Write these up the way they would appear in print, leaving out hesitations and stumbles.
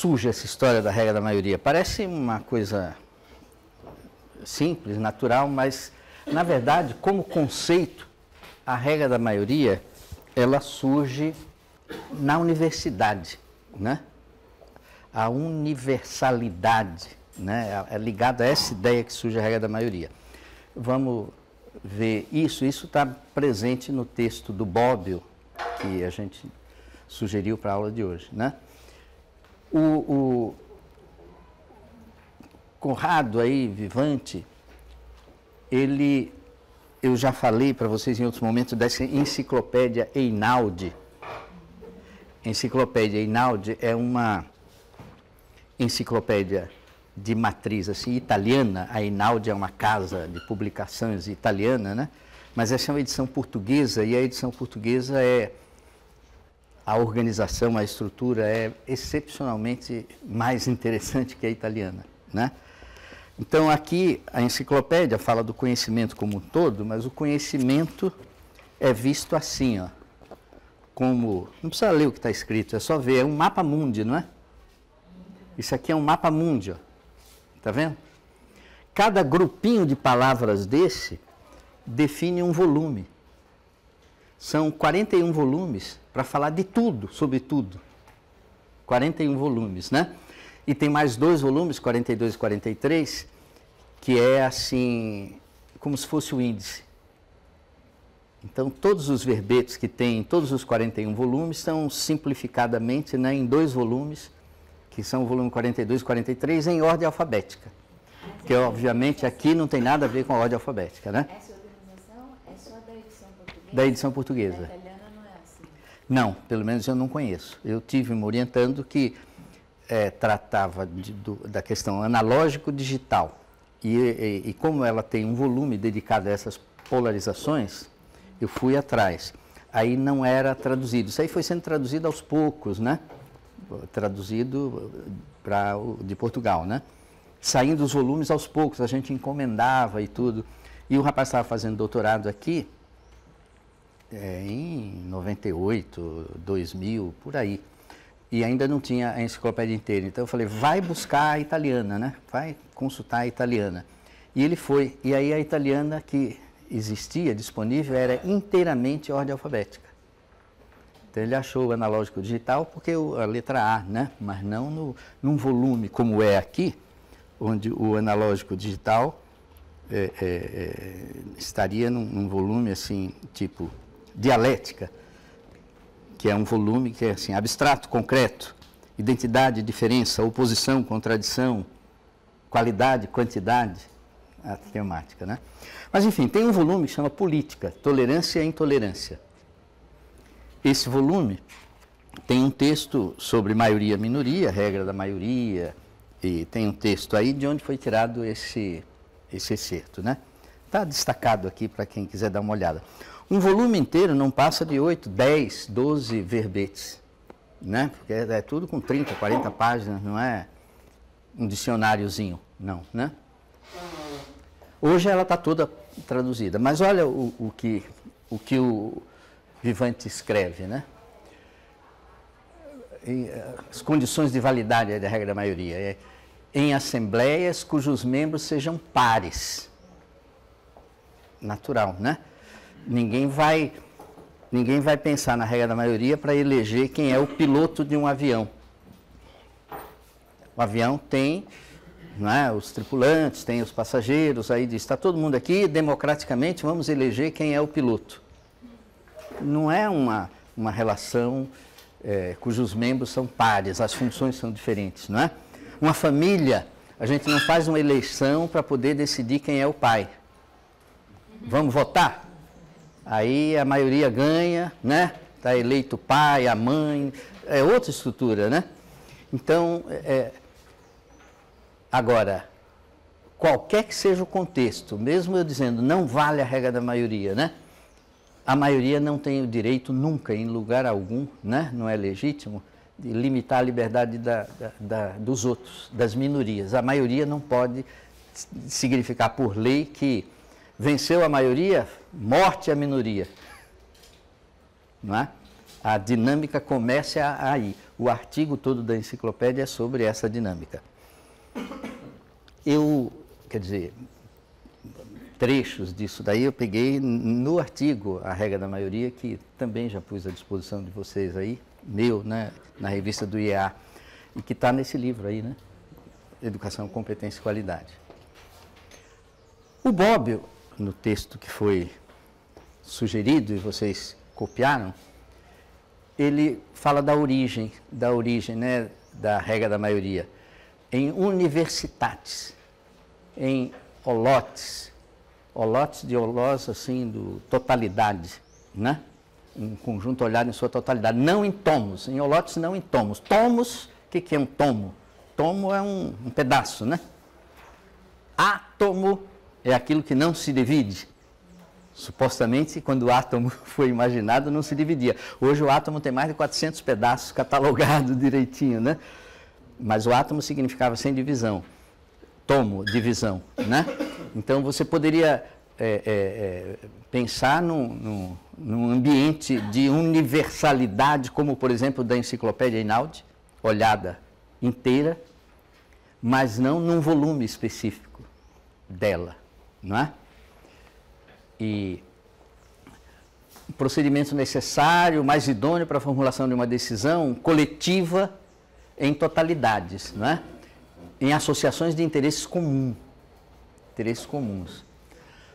surge essa história da regra da maioria? Parece uma coisa simples, natural, mas, na verdade, como conceito, a regra da maioria, ela surge na universidade, né? A universalidade, né? É ligada a essa ideia que surge a regra da maioria. Vamos ver isso. Isso está presente no texto do Bobbio, que a gente sugeriu para a aula de hoje, né? O Conrado aí, Vivante, eu já falei para vocês em outros momentos dessa enciclopédia Einaudi. Enciclopédia Einaudi é uma enciclopédia de matriz assim, italiana. A Einaudi é uma casa de publicações italiana, né? Mas essa é uma edição portuguesa, e a edição portuguesa a organização, a estrutura é excepcionalmente mais interessante que a italiana, né? Então, aqui, a enciclopédia fala do conhecimento como um todo, mas o conhecimento é visto assim, ó, como... Não precisa ler o que está escrito, é só ver, é um mapa mundi, não é? Isso aqui é um mapa mundi, ó. Tá vendo? Cada grupinho de palavras desse define um volume. São 41 volumes para falar de tudo, sobre tudo. 41 volumes, né? E tem mais 2 volumes, 42 e 43, que é assim, como se fosse o índice. Então, todos os verbetes que tem em todos os 41 volumes estão simplificadamente, né, em 2 volumes, que são o volume 42 e 43, em ordem alfabética. Porque, obviamente, aqui não tem nada a ver com a ordem alfabética, né? Essa organização é só da edição portuguesa? Da edição portuguesa. A italiana não é assim? Não, pelo menos eu não conheço. Eu tive me orientando que tratava da questão analógico-digital. E como ela tem um volume dedicado a essas polarizações, eu fui atrás. Aí não era traduzido. Isso aí foi sendo traduzido aos poucos, né? Traduzido de Portugal, né? Saindo os volumes aos poucos, a gente encomendava e tudo. E o rapaz estava fazendo doutorado aqui em 98, 2000, por aí. E ainda não tinha a enciclopédia inteira. Então eu falei, vai buscar a italiana, né? Vai consultar a italiana. E ele foi. E aí a italiana que existia, disponível, era inteiramente ordem alfabética. Então ele achou o analógico digital porque a letra A, né? Mas não num volume como é aqui, onde o analógico digital estaria num volume assim, tipo dialética, que é um volume que é assim, abstrato, concreto, identidade, diferença, oposição, contradição, qualidade, quantidade, a temática, né? Mas, enfim, tem um volume que chama Política, Tolerância e Intolerância. Esse volume tem um texto sobre maioria-minoria, regra da maioria, e tem um texto aí de onde foi tirado esse excerto, né? Está destacado aqui para quem quiser dar uma olhada. Um volume inteiro não passa de 8, 10, 12 verbetes, né? Porque é tudo com 30, 40 páginas, não é um dicionáriozinho, não, né? Hoje ela está toda traduzida, mas olha o que o Vivante escreve, né? As condições de validade da regra da maioria em assembleias cujos membros sejam pares. Natural, né? Ninguém vai pensar na regra da maioria para eleger quem é o piloto de um avião. O avião tem, não é, os tripulantes, tem os passageiros, aí diz, está todo mundo aqui, democraticamente vamos eleger quem é o piloto. Não é uma relação cujos membros são pares, as funções são diferentes, não é? Uma família, a gente não faz uma eleição para poder decidir quem é o pai. Vamos votar? Aí a maioria ganha, né? Está eleito o pai, a mãe, é outra estrutura, né? Então, agora, qualquer que seja o contexto, mesmo eu dizendo não vale a regra da maioria, né? A maioria não tem o direito nunca, em lugar algum, né? Não é legítimo, de limitar a liberdade dos outros, das minorias. A maioria não pode significar por lei que venceu a maioria, morte à minoria. Não é? A dinâmica começa aí. O artigo todo da enciclopédia é sobre essa dinâmica. Quer dizer, trechos disso daí eu peguei no artigo A Regra da Maioria, que também já pus à disposição de vocês aí, meu, né, na revista do IEA, e que está nesse livro aí, né? Educação, Competência e Qualidade. O Bobbio, no texto que foi sugerido e vocês copiaram, ele fala da origem, né, da regra da maioria, em universitates, em holotes de holós, assim, do totalidade, né? Um conjunto olhado em sua totalidade, não em tomos, em holotes não em tomos. Tomos, o que é um tomo? Tomo é um pedaço, né? Átomo é aquilo que não se divide. Supostamente, quando o átomo foi imaginado, não se dividia. Hoje o átomo tem mais de 400 pedaços catalogados direitinho, né? Mas o átomo significava sem divisão. Tomo, divisão, né? Então, você poderia pensar num ambiente de universalidade, como, por exemplo, da Enciclopédia Einaudi, olhada inteira, mas não num volume específico dela, não é? E o procedimento necessário, mais idôneo para a formulação de uma decisão coletiva em totalidades, não é? Em associações de interesses comuns.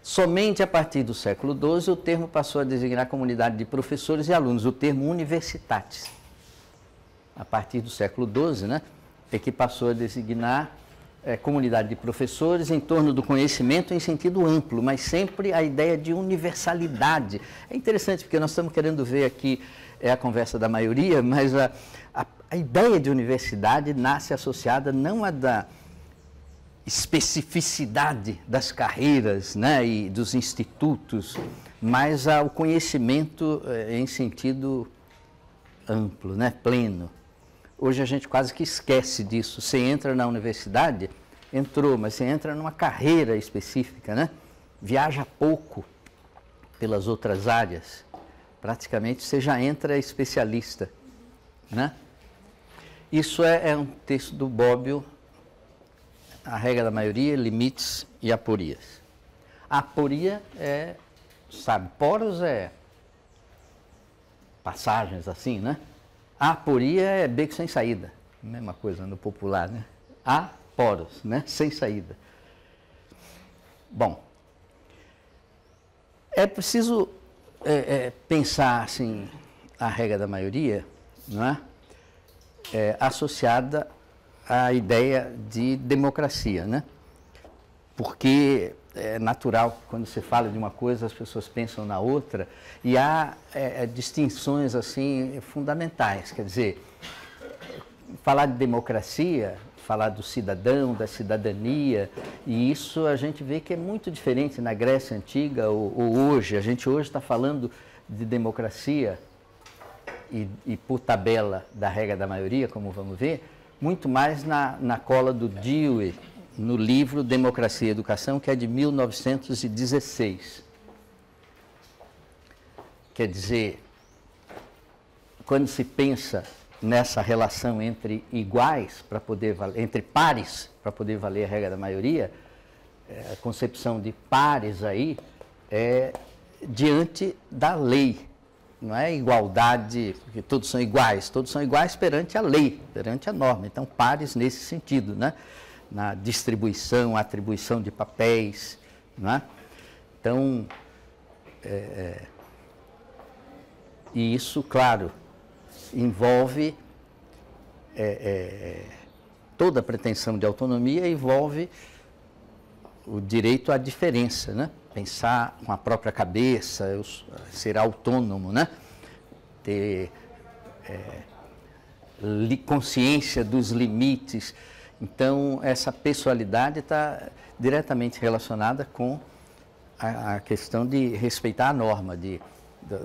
Somente a partir do século XII o termo passou a designar a comunidade de professores e alunos, o termo universitatis. A partir do século XII, né, é que passou a designar comunidade de professores em torno do conhecimento em sentido amplo, mas sempre a ideia de universalidade. É interessante porque nós estamos querendo ver aqui a conversa da maioria, mas a ideia de universidade nasce associada não à da especificidade das carreiras, né, e dos institutos, mas ao conhecimento em sentido amplo, né, pleno. Hoje a gente quase que esquece disso. Você entra na universidade, entrou, mas você entra numa carreira específica, né? Viaja pouco pelas outras áreas. Praticamente você já entra especialista, né? Isso é um texto do Bobbio, A Regra da Maioria, Limites e Aporias. A aporia sabe, poros é passagens assim, né? A aporia é beco sem saída, mesma coisa no popular, né? Há poros, né? Sem saída. Bom, é preciso pensar assim a regra da maioria, não é? Associada à ideia de democracia, né? Porque é natural, quando você fala de uma coisa, as pessoas pensam na outra, e há distinções assim fundamentais. Quer dizer, falar de democracia, falar do cidadão, da cidadania, e isso a gente vê que é muito diferente na Grécia Antiga ou hoje. A gente hoje está falando de democracia e por tabela da regra da maioria, como vamos ver, muito mais na cola do Dewey, no livro Democracia e Educação, que é de 1916. Quer dizer, quando se pensa nessa relação entre iguais, para poder entre pares, para poder valer a regra da maioria, a concepção de pares aí é diante da lei. Não é igualdade, porque todos são iguais perante a lei, perante a norma. Então, pares nesse sentido, né? Na distribuição, atribuição de papéis, não é? Então, e isso, claro, envolve toda a pretensão de autonomia, envolve o direito à diferença, né? Pensar com a própria cabeça, ser autônomo, né? Ter consciência dos limites. Então, essa pessoalidade está diretamente relacionada com a questão de respeitar a norma,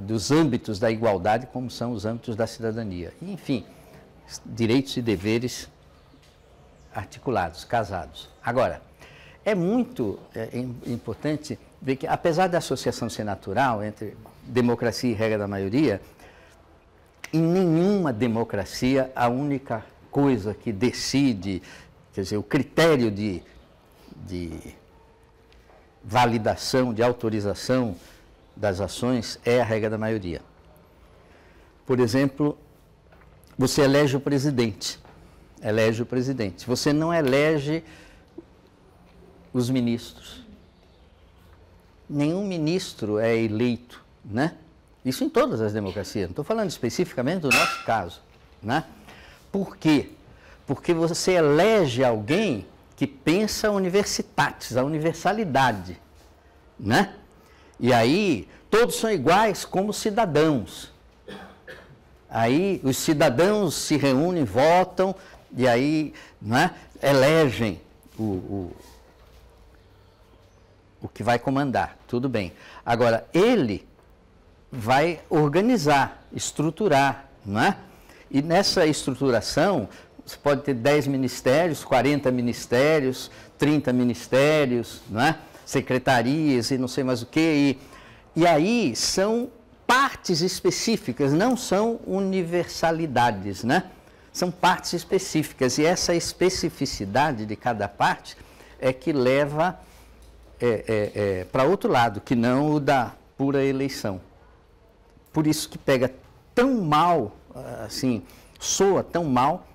dos âmbitos da igualdade, como são os âmbitos da cidadania. E, enfim, direitos e deveres articulados, casados. Agora, é muito importante ver que, apesar da associação ser natural entre democracia e regra da maioria, em nenhuma democracia a única coisa que decide, quer dizer, o critério de validação, de autorização das ações é a regra da maioria. Por exemplo, você elege o presidente. Você não elege os ministros. Nenhum ministro é eleito, né? Isso em todas as democracias. Não estou falando especificamente do nosso caso, né? Por quê? Porque você elege alguém que pensa universitatis, a universalidade, né? E aí, todos são iguais como cidadãos. Aí, os cidadãos se reúnem, votam, e aí, né, elegem o que vai comandar. Tudo bem. Agora, ele vai organizar, estruturar, não é? E nessa estruturação, você pode ter 10 ministérios, 40 ministérios, 30 ministérios, não é? Secretarias e não sei mais o quê. E aí são partes específicas, não são universalidades, né? São partes específicas. E essa especificidade de cada parte é que leva para outro lado, que não o da pura eleição. Por isso que pega tão mal, assim, soa tão mal,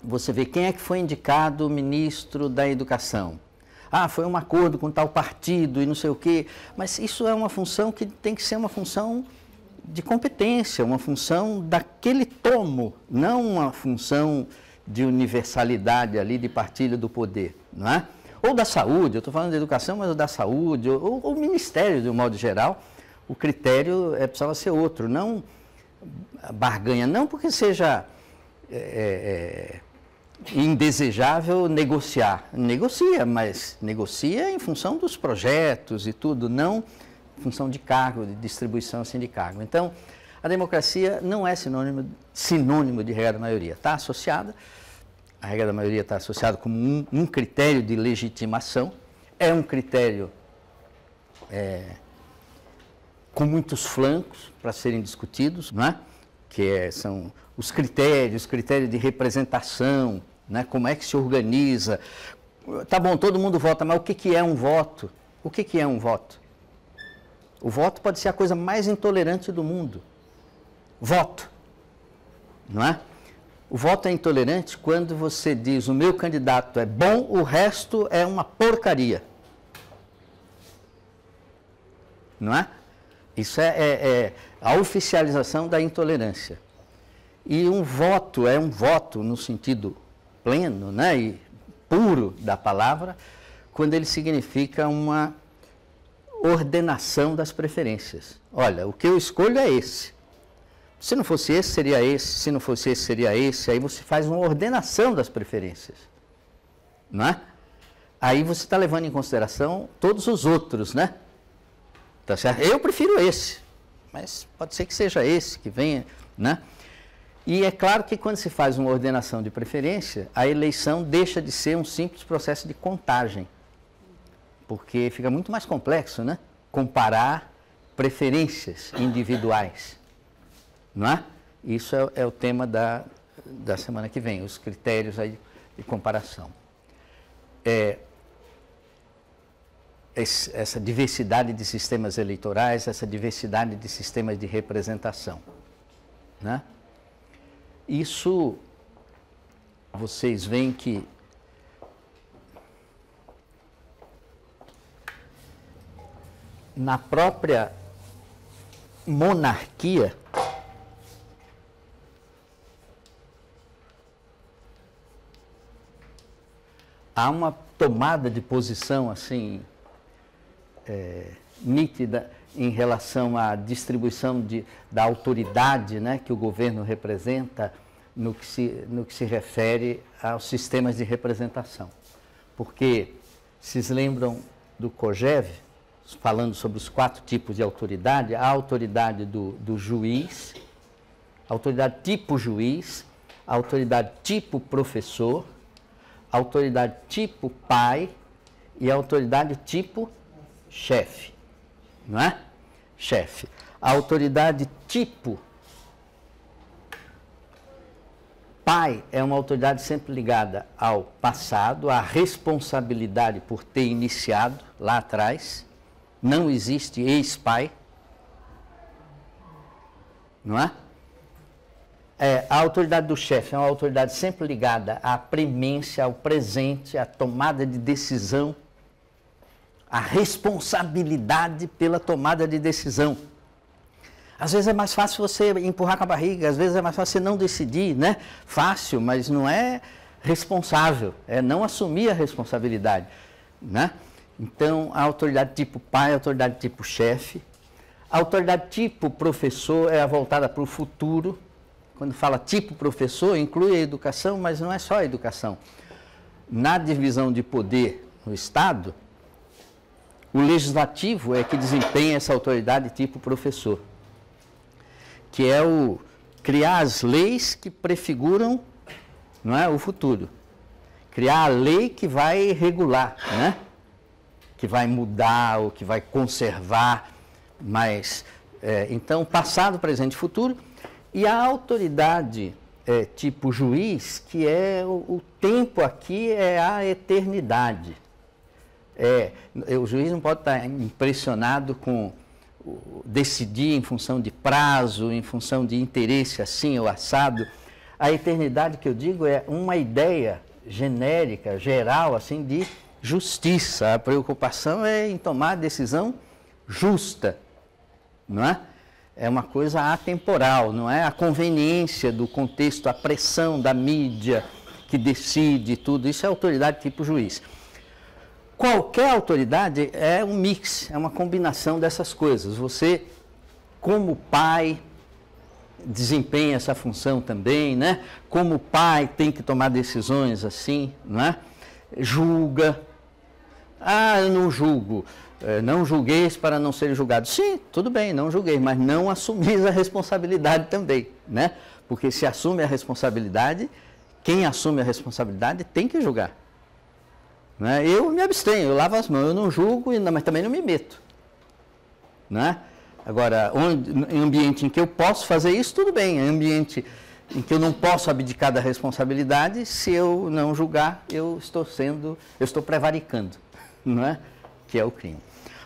você vê quem é que foi indicado ministro da Educação. Ah, foi um acordo com tal partido e não sei o quê. Mas isso é uma função que tem que ser uma função de competência, uma função daquele tomo, não uma função de universalidade ali, de partilha do poder, não é? Ou da saúde, eu estou falando de educação, mas da saúde, ou o ministério, de um modo geral, o critério precisava ser outro, não barganha, não porque seja indesejável negociar. Negocia, mas negocia em função dos projetos e tudo, não em função de cargo, de distribuição assim de cargo. Então, a democracia não é sinônimo de regra da maioria. Está associada, a regra da maioria está associada como um critério de legitimação, é um critério com muitos flancos para serem discutidos, não é? São os critérios de representação, né? Como é que se organiza. Tá bom, todo mundo vota, mas o que é um voto? O que é um voto? O voto pode ser a coisa mais intolerante do mundo. Voto, não é? O voto é intolerante quando você diz o meu candidato é bom, o resto é uma porcaria. Não é? Isso é a oficialização da intolerância. E um voto é um voto no sentido pleno, né, e puro da palavra, quando ele significa uma ordenação das preferências. Olha, o que eu escolho é esse. Se não fosse esse, seria esse. Se não fosse esse, seria esse. Aí você faz uma ordenação das preferências. Não é? Aí você está levando em consideração todos os outros, né? Tá certo? Eu prefiro esse, mas pode ser que seja esse que venha, né? E é claro que quando se faz uma ordenação de preferência, a eleição deixa de ser um simples processo de contagem, porque fica muito mais complexo, né? Comparar preferências individuais, não é? Isso é o tema da semana que vem, os critérios aí de comparação. Essa diversidade de sistemas eleitorais, essa diversidade de sistemas de representação, né? Isso, vocês veem que na própria monarquia, há uma tomada de posição assim nítida em relação à distribuição da autoridade, né, que o governo representa no que se refere aos sistemas de representação. Porque, vocês lembram do Kojève, falando sobre os 4 tipos de autoridade, a autoridade do juiz, a autoridade tipo juiz, a autoridade tipo professor, a autoridade tipo pai e a autoridade tipo chefe, não é? Chefe. A autoridade tipo pai é uma autoridade sempre ligada ao passado, à responsabilidade por ter iniciado lá atrás. Não existe ex-pai, não é? A autoridade do chefe é uma autoridade sempre ligada à premência, ao presente, à tomada de decisão, à responsabilidade pela tomada de decisão. Às vezes é mais fácil você empurrar com a barriga, às vezes é mais fácil você não decidir, né? Fácil, mas não é responsável, é não assumir a responsabilidade, né? Então, a autoridade tipo pai, a autoridade tipo chefe. A autoridade tipo professor é voltada para o futuro. Quando fala tipo professor, inclui a educação, mas não é só a educação. Na divisão de poder no Estado, o legislativo é que desempenha essa autoridade tipo professor, que é o criar as leis que prefiguram, não é, o futuro. Criar a lei que vai regular, né? Que vai mudar ou que vai conservar, mas, então, passado, presente e futuro. E a autoridade tipo juiz, que o tempo aqui é a eternidade. O juiz não pode estar impressionado com decidir em função de prazo, em função de interesse assim ou assado. A eternidade que eu digo é uma ideia genérica, geral, assim, de justiça. A preocupação é em tomar a decisão justa, não é? É uma coisa atemporal, não é a conveniência do contexto, a pressão da mídia que decide tudo. Isso é autoridade tipo juiz. Qualquer autoridade é um mix, é uma combinação dessas coisas. Você, como pai, desempenha essa função também, né? Como pai, tem que tomar decisões assim, não é? Julga. Ah, eu não julgo. Não julgueis para não ser julgado. Sim, tudo bem, não julguei, mas não assumis a responsabilidade também, né? Porque se assume a responsabilidade, quem assume a responsabilidade tem que julgar. Né? Eu me abstenho, eu lavo as mãos, eu não julgo, mas também não me meto. Né? Agora, em ambiente em que eu posso fazer isso, tudo bem. Em ambiente em que eu não posso abdicar da responsabilidade, se eu não julgar, eu estou prevaricando, não é? Que é o crime.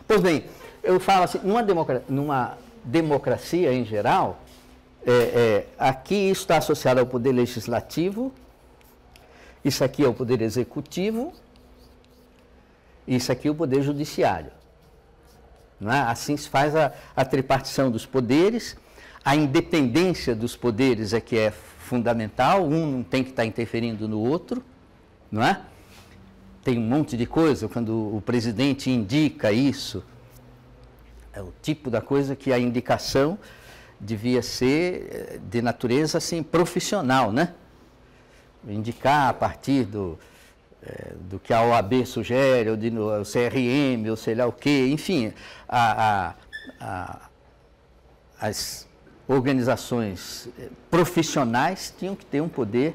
Pois bem, eu falo assim, numa democracia em geral, aqui isso está associado ao poder legislativo, isso aqui é o poder executivo, isso aqui é o poder judiciário. Não é? Assim se faz a tripartição dos poderes, a independência dos poderes é que é fundamental, um não tem que estar interferindo no outro, não é? Tem um monte de coisa, quando o presidente indica isso, é o tipo da coisa que a indicação devia ser de natureza assim, profissional, né? Indicar a partir do que a OAB sugere, ou o CRM, ou sei lá o quê, enfim, as organizações profissionais tinham que ter um poder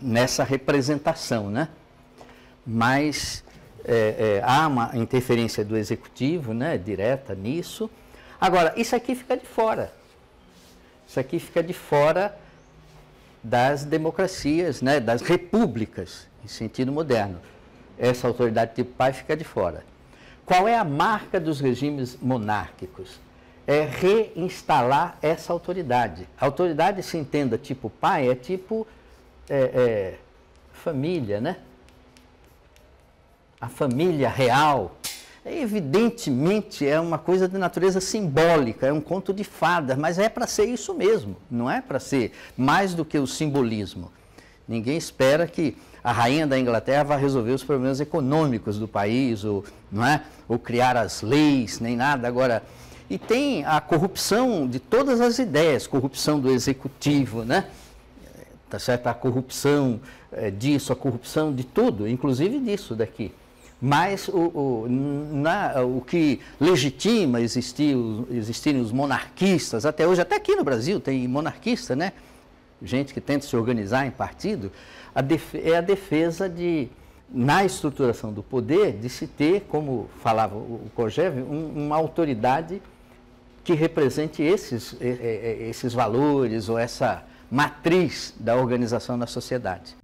nessa representação, né? Mas há uma interferência do executivo, né, direta nisso. Agora, isso aqui fica de fora. Isso aqui fica de fora das democracias, né, das repúblicas, em sentido moderno. Essa autoridade tipo pai fica de fora. Qual é a marca dos regimes monárquicos? É reinstalar essa autoridade. A autoridade, se entenda tipo pai, é tipo família, né? A família real. Evidentemente é uma coisa de natureza simbólica, é um conto de fadas, mas é para ser isso mesmo, não é para ser mais do que o simbolismo. Ninguém espera que a rainha da Inglaterra vá resolver os problemas econômicos do país, ou, não é? Ou criar as leis, nem nada. Agora, e tem a corrupção de todas as ideias, corrupção do executivo, né? Tá certo? A corrupção disso, a corrupção de tudo, inclusive disso daqui. Mas o que legitima existirem os monarquistas, até hoje, até aqui no Brasil tem monarquista, né? Gente que tenta se organizar em partido, é a defesa na estruturação do poder, de se ter, como falava o Kojève, uma autoridade que represente esses valores ou essa matriz da organização na sociedade.